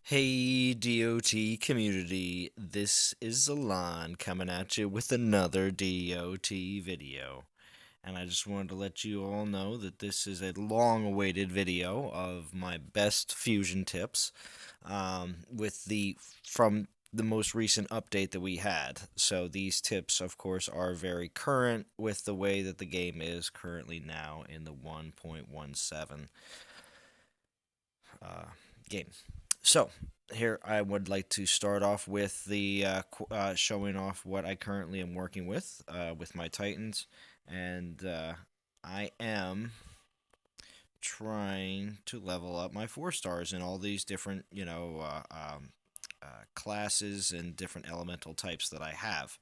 Hey DOT community, this is Alon coming at you with another DOT video. And I just wanted to let you all know that this is a long awaited video of my best fusion tips with from the most recent update that we had. So these tips, of course, are very current with the way that the game is currently now in the 1.17 uh, game. So, here I would like to start off with the showing off what I currently am working with my Titans, and I am trying to level up my 4 stars in all these different, classes and different elemental types that I have.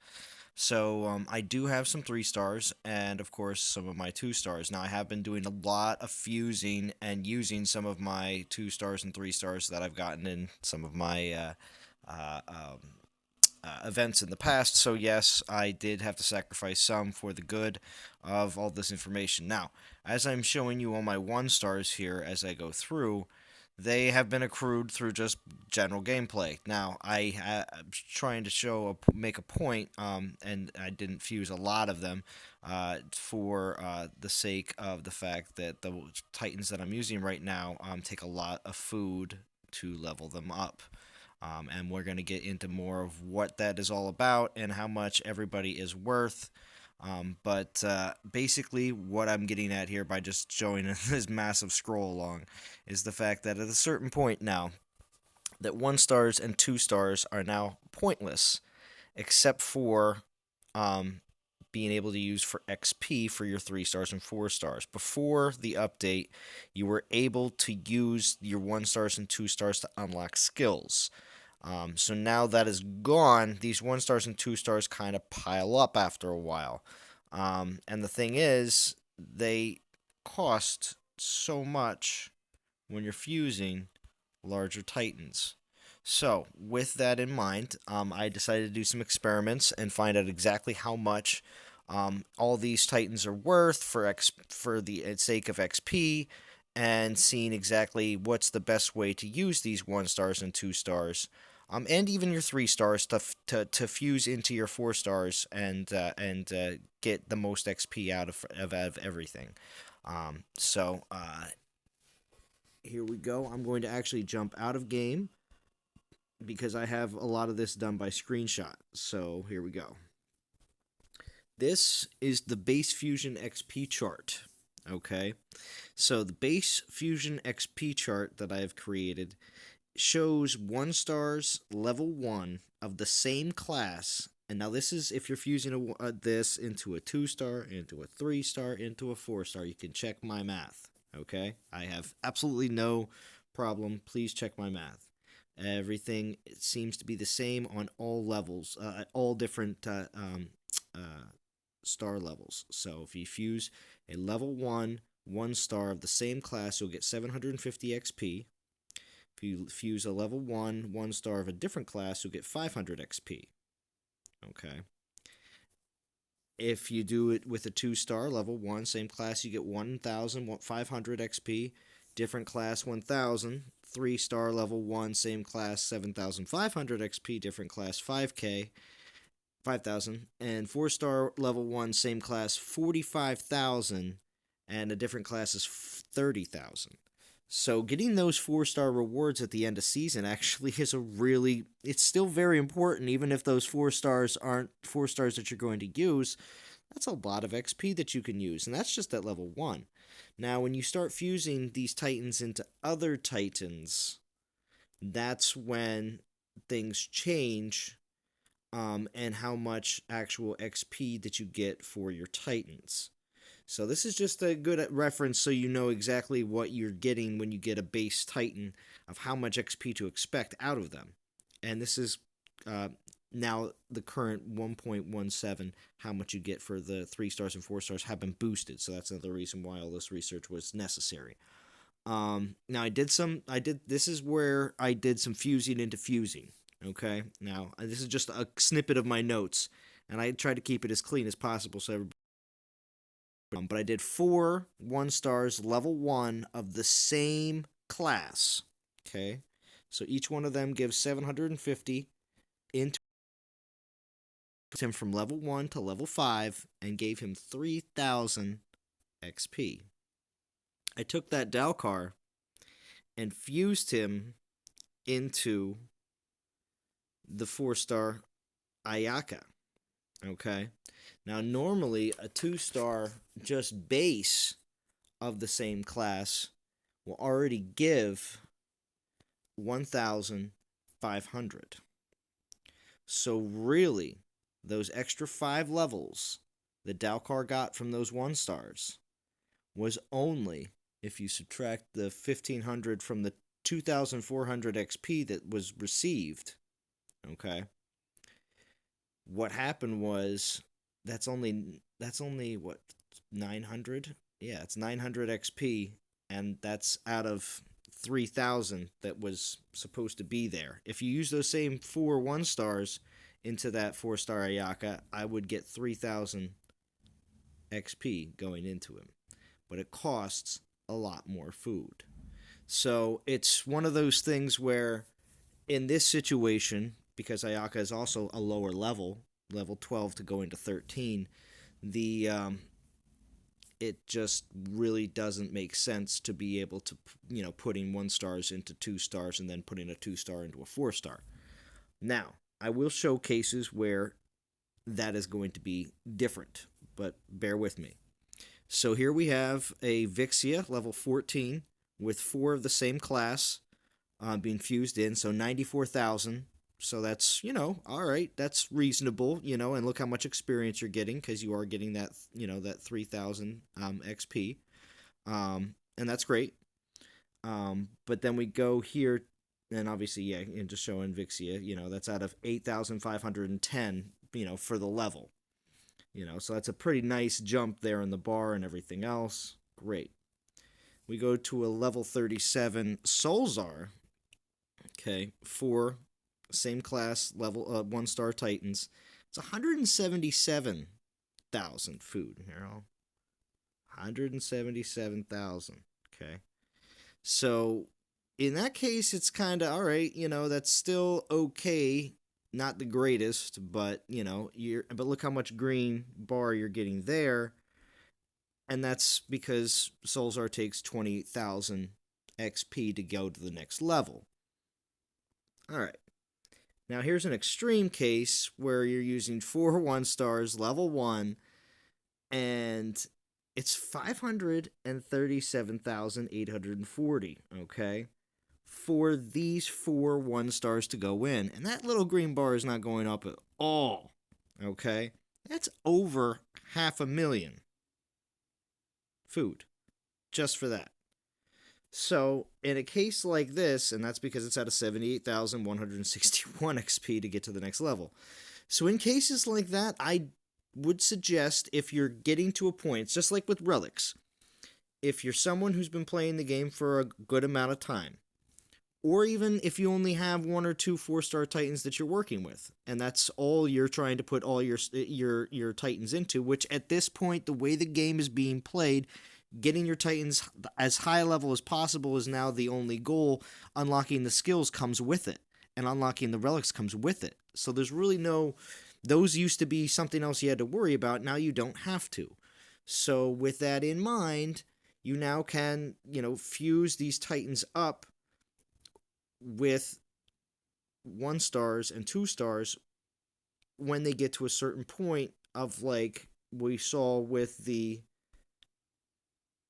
So I do have some 3 stars, and of course some of my 2 stars. Now I have been doing a lot of fusing and using some of my 2 stars and 3 stars that I've gotten in some of my uh, um, events in the past. So yes, I did have to sacrifice some for the good of all this information. Now, as I'm showing you all my 1 stars here as I go through, they have been accrued through just general gameplay. Now, I'm trying to make a point, and I didn't fuse a lot of them for the sake of the fact that the Titans that I'm using right now take a lot of food to level them up. And we're going to get into more of what that is all about and how much everybody is worth. But basically, what I'm getting at here by just showing this massive scroll along is the fact that at a certain point now, that 1 stars and 2 stars are now pointless, except for being able to use for XP for your 3 stars and 4 stars. Before the update, you were able to use your 1 stars and 2 stars to unlock skills. So now that is gone, these 1 stars and 2 stars kind of pile up after a while. And the thing is, they cost so much when you're fusing larger titans. So, with that in mind, I decided to do some experiments and find out exactly how much all these titans are worth for the sake of XP, and seeing exactly what's the best way to use these 1 stars and 2 stars, and even your 3 stars to fuse into your 4 stars and get the most XP out of everything. So here we go. I'm going to actually jump out of game because I have a lot of this done by screenshot. So here we go. This is the base fusion XP chart. Okay, so the base fusion XP chart that I have created shows 1 stars level 1 of the same class. And now this is if you're fusing this into a 2 star, into a 3 star, into a 4 star. You can check my math. Okay, I have absolutely no problem. Please check my math. Everything seems to be the same on all levels, all different star levels. So if you fuse a level 1 star of the same class, you'll get 750 XP. If you fuse a level 1 star of a different class, you'll get 500 XP. Okay. If you do it with a 2 star, level 1, same class, you get 1,500 XP. Different class, 1,000. 3 star, level 1, same class, 7,500 XP. Different class, 5K. 5,000. And 4 star, level 1, same class, 45,000. And a different class is 30,000. So getting those 4 star rewards at the end of season actually is it's still very important, even if those 4 stars aren't 4 stars that you're going to use. That's a lot of XP that you can use, and that's just at level 1. Now, when you start fusing these titans into other titans, that's when things change, and how much actual XP that you get for your titans. So this is just a good reference so you know exactly what you're getting when you get a base Titan, of how much XP to expect out of them. And this is now the current 1.17, how much you get for the 3 stars and 4 stars have been boosted. So that's another reason why all this research was necessary. Now this is where I did some fusing into fusing. Okay, now this is just a snippet of my notes, and I tried to keep it as clean as possible so everybody. But I did 4 1 stars level 1 of the same class. Okay. So each one of them gives 750 into him from level 1 to level 5 and gave him 3000 XP. I took that Dalkar and fused him into the 4-star Ayaka. Okay? Now, normally, a 2-star just base of the same class will already give 1,500. So, really, those extra 5 levels that Dalkar got from those 1-stars was only, if you subtract the 1,500 from the 2,400 XP that was received, okay? What happened was that's only what, 900? Yeah, it's 900 XP, and that's out of 3,000 that was supposed to be there. If you use those same 4 1-stars into that 4-star Ayaka, I would get 3,000 XP going into him. But it costs a lot more food. So it's one of those things where, in this situation, because Ayaka is also a lower level 12 to go into 13, the it just really doesn't make sense to be able to, putting 1-stars into 2-stars and then putting a 2-star into a 4-star. Now, I will show cases where that is going to be different, but bear with me. So here we have a Vixia, level 14, with 4 of the same class being fused in, so 94,000. So that's, all right, that's reasonable, and look how much experience you're getting, because you are getting that, that 3,000 XP, and that's great. But then we go here, and obviously, yeah, and just showing Vixia, that's out of 8,510, for the level. So that's a pretty nice jump there in the bar and everything else. Great. We go to a level 37 Solzar. Okay, 4 same class level 1-star Titans. It's 177,000 food here. 177,000. Okay. So in that case, it's kind of all right. That's still okay. Not the greatest, but but look how much green bar you're getting there, and that's because Solzar takes 28,000 XP to go to the next level. All right. Now here's an extreme case where you're using 4 1-stars, level 1, and it's 537,840. Okay. For these 4 1-stars to go in. And that little green bar is not going up at all. Okay? That's over 500,000 food. Just for that. So, in a case like this, and that's because it's out of 78,161 XP to get to the next level. So, in cases like that, I would suggest, if you're getting to a point, it's just like with relics. If you're someone who's been playing the game for a good amount of time, or even if you only have 1 or 2 4-star Titans that you're working with, and that's all you're trying to put all your Titans into, which at this point, the way the game is being played, getting your Titans as high a level as possible is now the only goal. Unlocking the skills comes with it, and unlocking the relics comes with it. So there's really those used to be something else you had to worry about. Now you don't have to. So with that in mind, you now can, fuse these Titans up with 1-stars and 2-stars when they get to a certain point of, like we saw with the,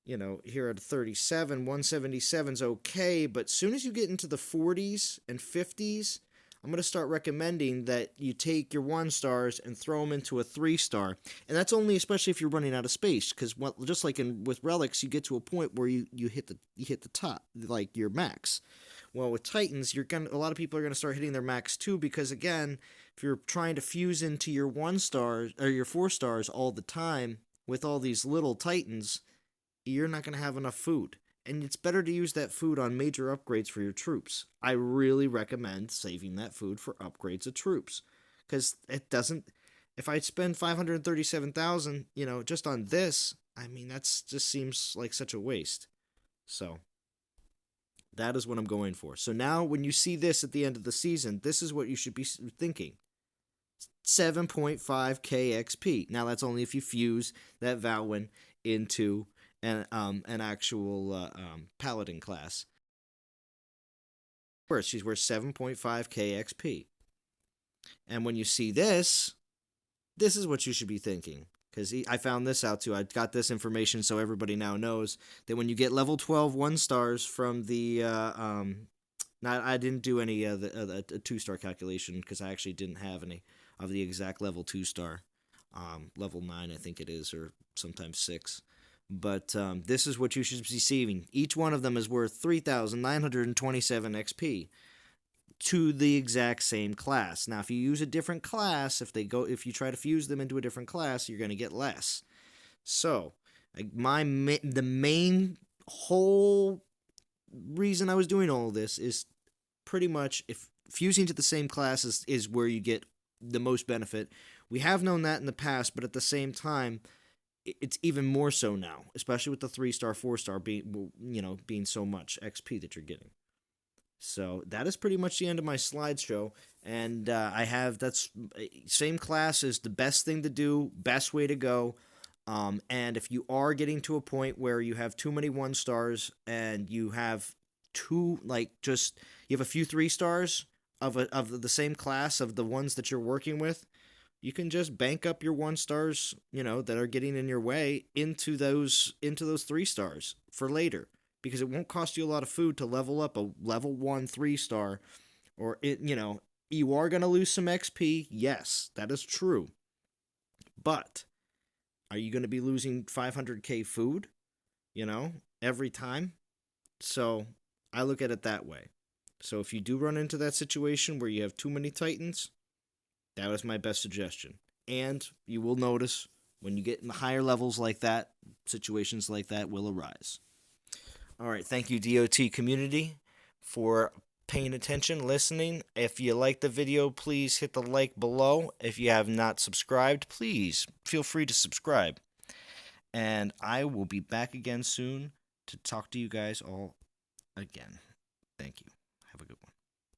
here at 37, 177's okay, but soon as you get into the 40s and 50s, I'm going to start recommending that you take your 1-stars and throw them into a 3-star. And that's only especially if you're running out of space, because just like with relics, you get to a point where you hit the top, like your max. Well, with Titans, a lot of people are going to start hitting their max too, because again, if you're trying to fuse into your 1-stars or your 4-stars all the time with all these little Titans, you're not going to have enough food. And it's better to use that food on major upgrades for your troops. I really recommend saving that food for upgrades of troops, because it doesn't. If I spend 537,000, just on this, I mean, that's just seems like such a waste. So That is what I'm going for. So now when you see this at the end of the season, this is what you should be thinking. 7.5 KXP. Now that's only if you fuse that Valwyn into an actual Paladin class. First, she's worth 7.5 KXP. And when you see this, this is what you should be thinking. Because I found this out too. I got this information so everybody now knows that when you get level 12 1-stars from the now, I didn't do any of the 2-star calculation because I actually didn't have any of the exact level 2-star. Level 9, I think it is, or sometimes 6. But this is what you should be receiving. Each one of them is worth 3,927 XP to the exact same class. Now, if you use a different class, if you try to fuse them into a different class, you're going to get less. So, the main whole reason I was doing all of this is pretty much if fusing to the same class is where you get the most benefit. We have known that in the past, but at the same time, it's even more so now, especially with the 3-star, 4-star being so much XP that you're getting. So that is pretty much the end of my slideshow, and that's same class is the best thing to do, best way to go. And if you are getting to a point where you have too many 1-stars and you have you have a few 3-stars of the same class of the ones that you're working with, you can just bank up your 1-stars, that are getting in your way into those 3-stars for later. Because it won't cost you a lot of food to level up a level 1 3-star, or you are going to lose some XP. Yes, that is true. But are you going to be losing 500k food, every time? So I look at it that way. So if you do run into that situation where you have too many Titans, that was my best suggestion. And you will notice when you get in the higher levels like that, situations like that will arise. All right, thank you, DOT community, for paying attention, listening. If you like the video, please hit the like below. If you have not subscribed, please feel free to subscribe. And I will be back again soon to talk to you guys all again. Thank you. Have a good one.